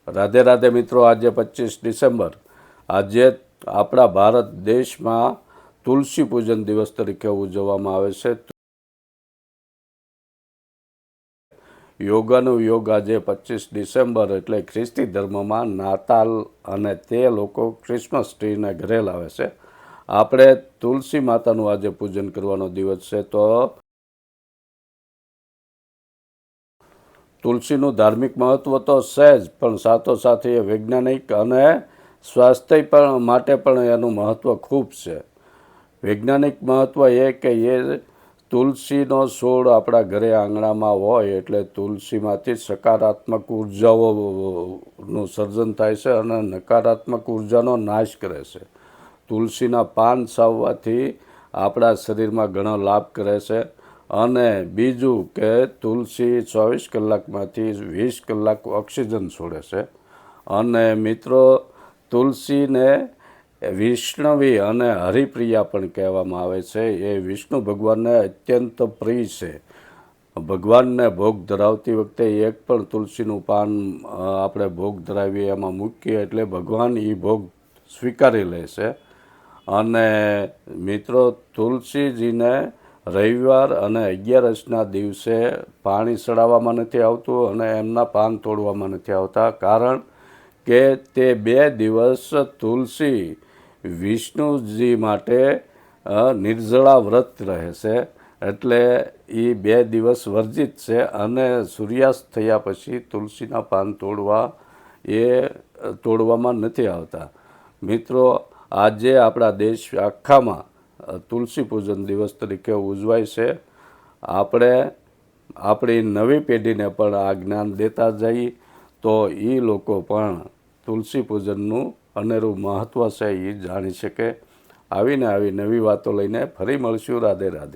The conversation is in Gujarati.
રાધે રાધે મિત્રો, આજે 25 ડિસેમ્બર આજે આપણા ભારત દેશમાં તુલસી પૂજન દિવસ તરીકે ઉજવવામાં આવે છે. યોગાનું યોગ આજે 25 ડિસેમ્બર એટલે ખ્રિસ્તી ધર્મમાં નાતાલ, અને તે લોકો ક્રિસમસ ટ્રીને ઘરે લાવે છે. આપણે તુલસી માતાનું આજે પૂજન કરવાનો દિવસ છે. તો તુલસીનું ધાર્મિક મહત્ત્વ તો છે જ, પણ સાથોસાથ એ વૈજ્ઞાનિક અને સ્વાસ્થ્ય પણ માટે પણ એનું મહત્ત્વ ખૂબ છે. વૈજ્ઞાનિક મહત્ત્વ એ કે તુલસીનો છોડ આપણા ઘરે આંગણામાં હોય એટલે તુલસીમાંથી સકારાત્મક ઉર્જાઓનું સર્જન થાય છે અને નકારાત્મક ઉર્જાનો નાશ કરે છે. તુલસીના પાન ચાવવાથી આપણા શરીરમાં ઘણો લાભ કરે છે. અને બીજું કે તુલસી 24 કલાકમાંથી 20 કલાક ઓક્સિજન છોડે છે. અને મિત્રો, તુલસીને વિષ્ણવી અને હરિપ્રિયા પણ કહેવામાં આવે છે. એ વિષ્ણુ ભગવાનને અત્યંત પ્રિય છે. ભગવાનને ભોગ ધરાવતી વખતે એક પણ તુલસીનું પાન આપણે ભોગ ધરાવીએ એમાં મૂકીએ એટલે ભગવાન એ ભોગ સ્વીકારી લે છે. અને મિત્રો, તુલસીજીને રવિવાર અને 11 દિવસે પાણી ચડાવવામાં નથી આવતું અને એમના પાન તોડવામાં નથી આવતા, કારણ કે તે 2 દિવસ તુલસી વિષ્ણુજી માટે નિર્જળા વ્રત રહે છે. એટલે એ 2 દિવસ વર્જિત છે અને સૂર્યાસ્ત થયા પછી તુલસીના પાન તોડવામાં નથી આવતા. મિત્રો, આજે આપણા દેશ આખામાં તુલસી પૂજન દિવસ તરીકે ઉજવાય છે. આપણે આપણી નવી પેઢીને પણ આ જ્ઞાન દેતા જઈએ તો એ લોકો પણ તુલસી પૂજનનું અનેરું મહત્ત્વ છે એ જાણી શકે. આવી નવી વાતો લઈને ફરી મળશું. રાધે રાધે.